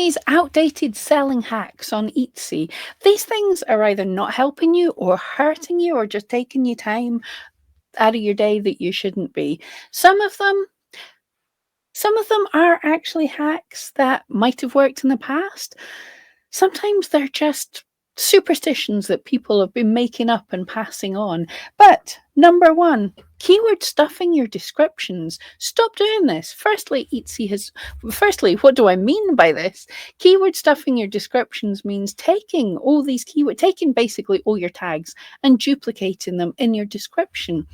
these outdated selling hacks on Etsy, these things are either not helping you or hurting you or just taking you time out of your day that you shouldn't be. Some of them are actually hacks that might have worked in the past. Sometimes they're just superstitions that people have been making up and passing on. But number one, keyword stuffing your descriptions. Stop doing this. Firstly, what do I mean by this? Keyword stuffing your descriptions means taking all these keywords, taking basically all your tags and duplicating them in your description.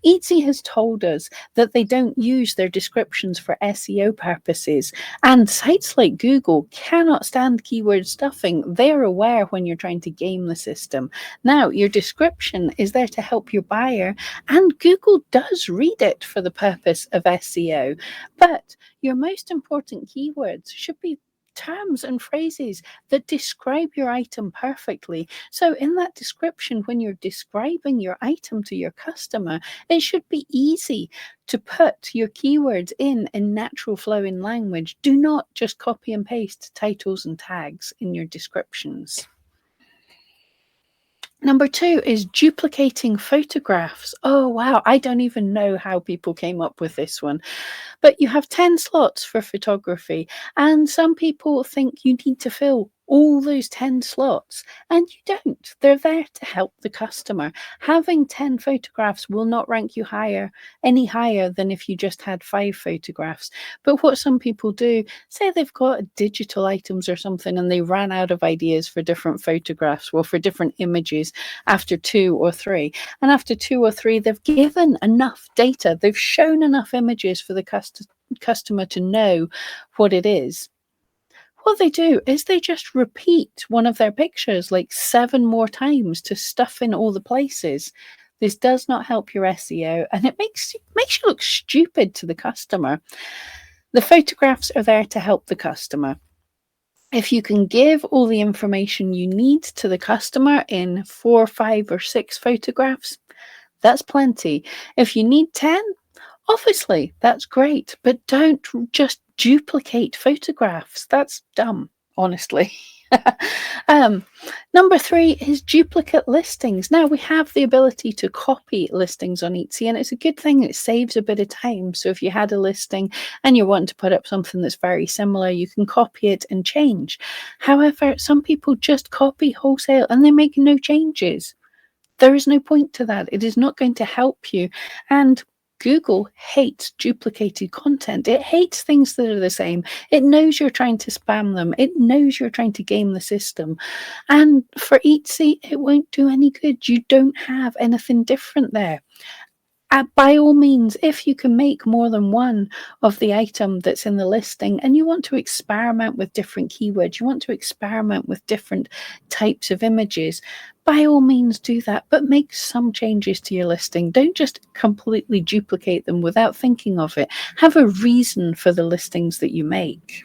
Etsy has told us that they don't use their descriptions for SEO purposes, and sites like Google cannot stand keyword stuffing. They're aware when you're trying to game the system. Now, your description is there to help your buyer, and Google does read it for the purpose of SEO. But your most important keywords should be terms and phrases that describe your item perfectly. So in that description, when you're describing your item to your customer, it should be easy to put your keywords in natural flowing language. Do not just copy and paste titles and tags in your descriptions. Number two is duplicating photographs. Oh, wow. I don't even know how people came up with this one. But you have 10 slots for photography, and some people think you need to fill all those 10 slots, and you don't. They're there to help the customer. Having 10 photographs will not rank you any higher than if you just had 5 photographs. But what some people do, say they've got digital items or something and they ran out of ideas for different photographs, well, for different images after 2 or 3. And after 2 or 3, they've given enough data, they've shown enough images for the customer to know what it is. What they do is they just repeat one of their pictures like 7 more times to stuff in all the places. This does not help your SEO, and it makes you look stupid to the customer. The photographs are there to help the customer. If you can give all the information you need to the customer in 4, 5, or 6 photographs, that's plenty. If you need 10, obviously, that's great, but don't just duplicate photographs. That's dumb, honestly. Number 3 is duplicate listings. Now, we have the ability to copy listings on Etsy, and it's a good thing. It saves a bit of time. So if you had a listing and you're wanting to put up something that's very similar, you can copy it and change. However, some people just copy wholesale and they make no changes. There is no point to that. It is not going to help you. And Google hates duplicated content. It hates things that are the same. It knows you're trying to spam them. It knows you're trying to game the system. And for Etsy, it won't do any good. You don't have anything different there. By all means, if you can make more than one of the item that's in the listing and you want to experiment with different keywords, you want to experiment with different types of images, by all means do that, but make some changes to your listing. Don't just completely duplicate them without thinking of it. Have a reason for the listings that you make.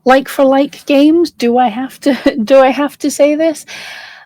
Like for like games, do I have to say this?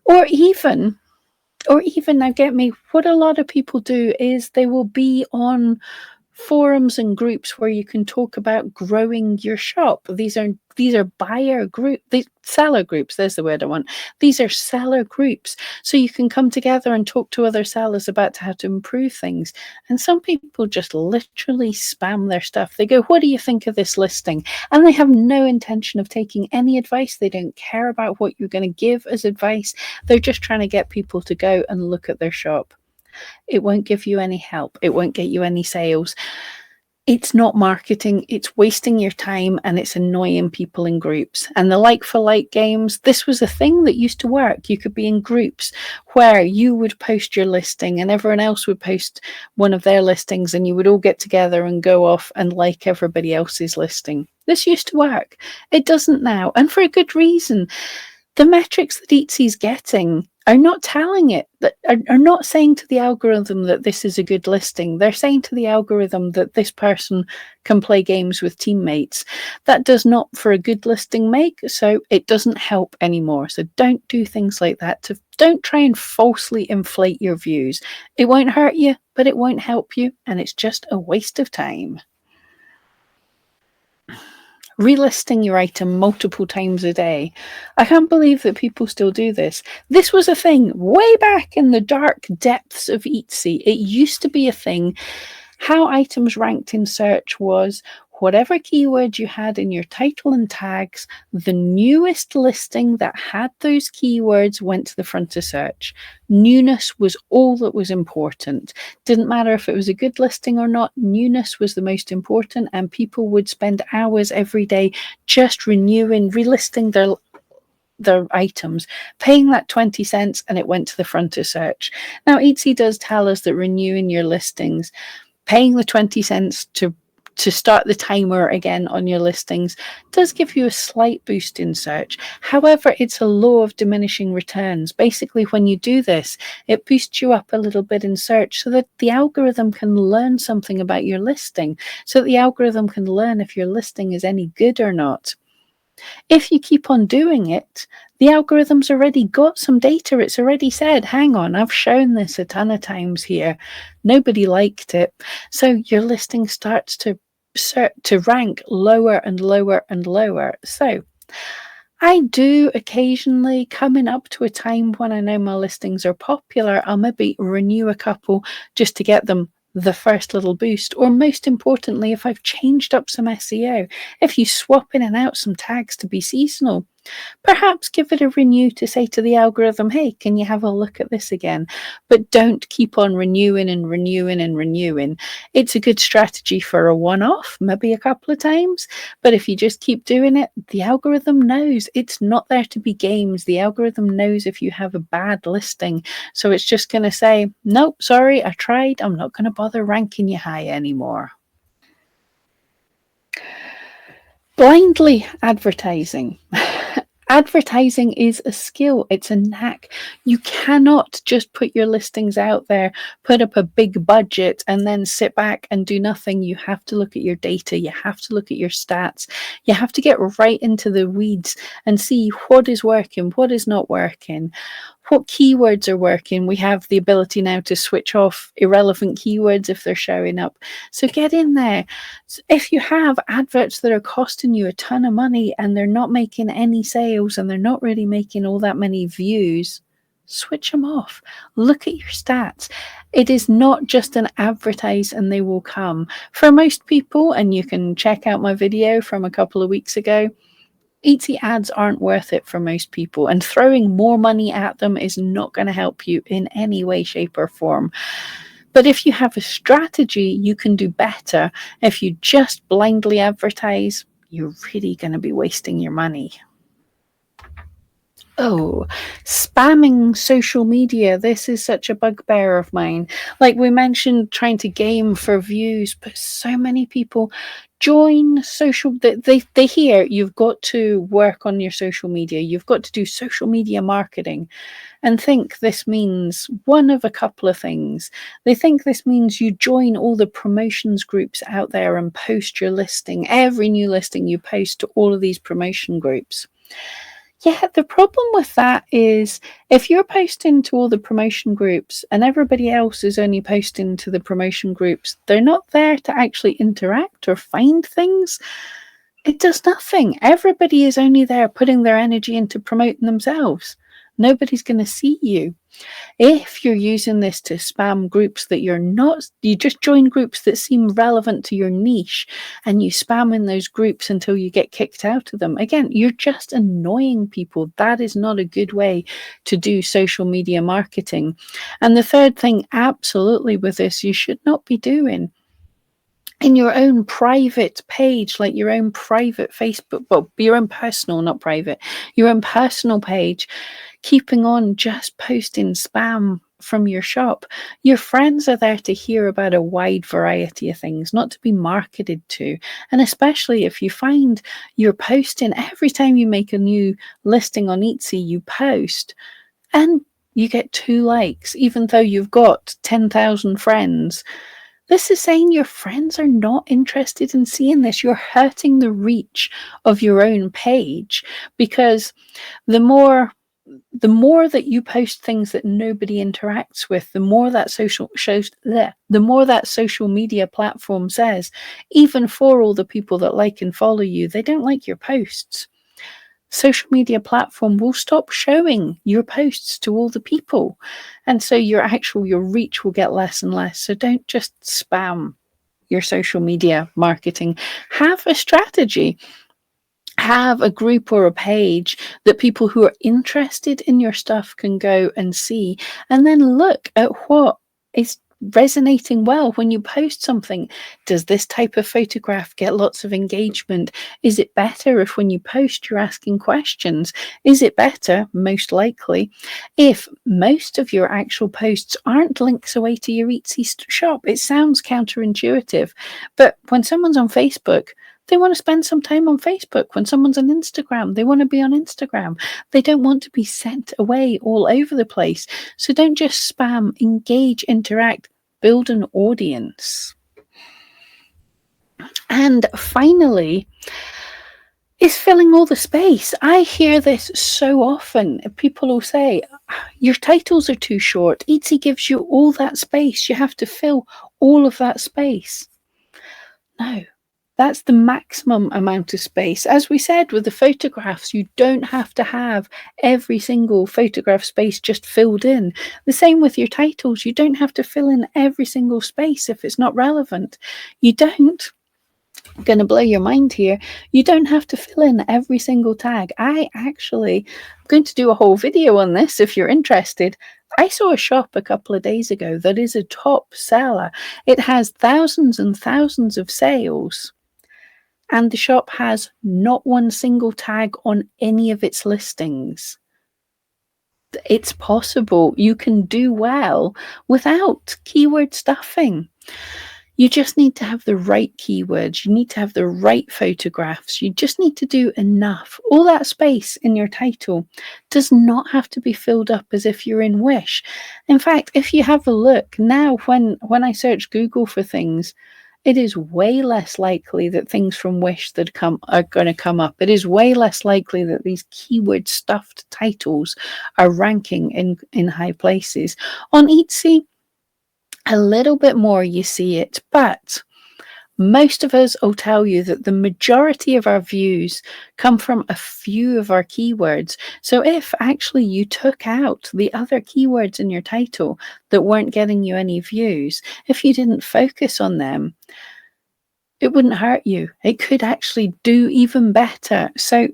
Or even now, get me, what a lot of people do is they will be on forums and groups where you can talk about growing your shop. These are seller groups. There's the word I want. These are seller groups. So you can come together and talk to other sellers about how to improve things. And some people just literally spam their stuff. They go, what do you think of this listing? And they have no intention of taking any advice. They don't care about what you're going to give as advice. They're just trying to get people to go and look at their shop. It won't give you any help. It won't get you any sales. It's not marketing. It's wasting your time, and it's annoying people in groups. And the like for like games, this was a thing that used to work. You could be in groups where you would post your listing and everyone else would post one of their listings, and you would all get together and go off and like everybody else's listing. This used to work. It doesn't now, and for a good reason. The metrics that Etsy's getting are not telling it, that are not saying to the algorithm that this is a good listing. They're saying to the algorithm that this person can play games with teammates. That does not for a good listing make, so it doesn't help anymore. So don't do things like that. Don't try and falsely inflate your views. It won't hurt you, but it won't help you, and it's just a waste of time. Relisting your item multiple times a day. I can't believe that people still do this. This was a thing way back in the dark depths of Etsy. It used to be a thing. How items ranked in search was whatever keyword you had in your title and tags, the newest listing that had those keywords went to the front of search. Newness was all that was important. Didn't matter if it was a good listing or not, newness was the most important, and people would spend hours every day just renewing, relisting their items, paying that 20 cents, and it went to the front of search. Now, Etsy does tell us that renewing your listings, paying the 20 cents to start the timer again on your listings does give you a slight boost in search. However, it's a law of diminishing returns. Basically, when you do this, it boosts you up a little bit in search so that the algorithm can learn something about your listing, so that the algorithm can learn if your listing is any good or not. If you keep on doing it, the algorithm's already got some data. It's already said, hang on, I've shown this a ton of times here. Nobody liked it. So your listing starts to rank lower and lower and lower. So I do occasionally, coming up to a time when I know my listings are popular, I'll maybe renew a couple just to get them the first little boost. Or most importantly, if I've changed up some SEO, if you swap in and out some tags to be seasonal, perhaps give it a renew to say to the algorithm, hey, can you have a look at this again? But don't keep on renewing and renewing and renewing. It's a good strategy for a one-off, maybe a couple of times. But if you just keep doing it, the algorithm knows. It's not there to be games. The algorithm knows if you have a bad listing. So it's just going to say, nope, sorry, I tried. I'm not going to bother ranking you high anymore. Blindly advertising. Advertising is a skill, it's a knack. You cannot just put your listings out there, put up a big budget, and then sit back and do nothing. You have to look at your data, you have to look at your stats, you have to get right into the weeds and see what is working, what is not working. What keywords are working? We have the ability now to switch off irrelevant keywords if they're showing up. So get in there. If you have adverts that are costing you a ton of money and they're not making any sales and they're not really making all that many views, switch them off. Look at your stats. It is not just an advertise and they will come. For most people, and you can check out my video from a couple of weeks ago, Etsy ads aren't worth it for most people, and throwing more money at them is not going to help you in any way, shape, or form. But if you have a strategy, you can do better. If you just blindly advertise, you're really going to be wasting your money. Oh, spamming social media. This is such a bugbear of mine. Like we mentioned, trying to game for views, but so many people join social. They hear you've got to work on your social media. You've got to do social media marketing and think this means one of a couple of things. They think this means you join all the promotions groups out there and post your listing. Every new listing you post to all of these promotion groups. Yeah, the problem with that is if you're posting to all the promotion groups and everybody else is only posting to the promotion groups, they're not there to actually interact or find things. It does nothing. Everybody is only there putting their energy into promoting themselves. Nobody's going to see you. If you're using this to spam groups that you're not, you just join groups that seem relevant to your niche and you spam in those groups until you get kicked out of them. Again, you're just annoying people. That is not a good way to do social media marketing. And the third thing, absolutely, with this, you should not be doing in your own private page, like your own private Facebook, well, your own personal, not private, your own personal page, keeping on just posting spam from your shop. Your friends are there to hear about a wide variety of things, not to be marketed to. And especially if you find you're posting every time you make a new listing on Etsy, you post and you get 2 likes, even though you've got 10,000 friends. This is saying your friends are not interested in seeing this. You're hurting the reach of your own page because the more the more that you post things that nobody interacts with, the more that the more that social media platform says, even for all the people that like and follow you, they don't like your posts. Social media platform will stop showing your posts to all the people. And so your reach will get less and less. So don't just spam your social media marketing. Have a strategy. Have a group or a page that people who are interested in your stuff can go and see, and then look at what is resonating well when you post something. Does this type of photograph get lots of engagement? Is it better if when you post you're asking questions? Is it better, most likely, if most of your actual posts aren't links away to your Etsy shop? It sounds counterintuitive, but when someone's on Facebook, they want to spend some time on Facebook. When someone's on Instagram, they want to be on Instagram. They don't want to be sent away all over the place. So don't just spam, engage, interact, build an audience. And finally, is filling all the space. I hear this so often. People will say, your titles are too short. Etsy gives you all that space. You have to fill all of that space. No. That's the maximum amount of space. As we said with the photographs, you don't have to have every single photograph space just filled in. The same with your titles. You don't have to fill in every single space if it's not relevant. You don't. I'm going to blow your mind here. You don't have to fill in every single tag. I'm going to do a whole video on this if you're interested. I saw a shop a couple of days ago that is a top seller. It has thousands and thousands of sales, and the shop has not one single tag on any of its listings. It's possible. You can do well without keyword stuffing. You just need to have the right keywords. You need to have the right photographs. You just need to do enough. All that space in your title does not have to be filled up as if you're in Wish. In fact, if you have a look now, when I search Google for things, it is way less likely that things from Wish that are going to come up. It is way less likely that these keyword stuffed titles are ranking in high places. On Etsy, a little bit more you see it, but most of us will tell you that the majority of our views come from a few of our keywords. So if actually you took out the other keywords in your title that weren't getting you any views, if you didn't focus on them, it wouldn't hurt you. It could actually do even better. So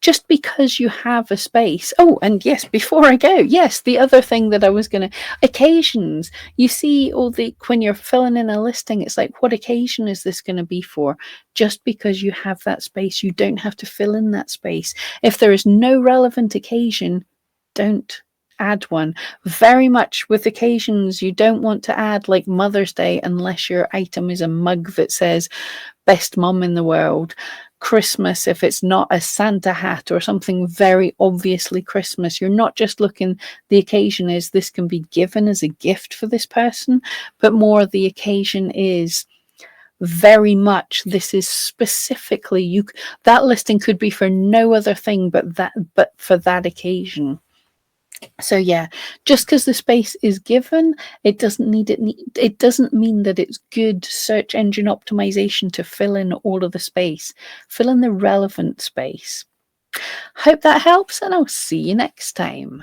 just because you have a space. Oh, and yes, before I go, yes, the other thing that I was going to, occasions. You see when you're filling in a listing, it's like, what occasion is this going to be for? Just because you have that space, you don't have to fill in that space. If there is no relevant occasion, don't add one. Very much with occasions, you don't want to add like Mother's Day unless your item is a mug that says best mom in the world. Christmas, if it's not a Santa hat or something very obviously Christmas, you're not just looking, the occasion is this can be given as a gift for this person, but more the occasion is very much this is specifically that listing could be for no other thing but for that occasion. So yeah, just because the space is given, it doesn't mean that it's good search engine optimization to fill in all of the space. Fill in the relevant space. Hope that helps, and I'll see you next time.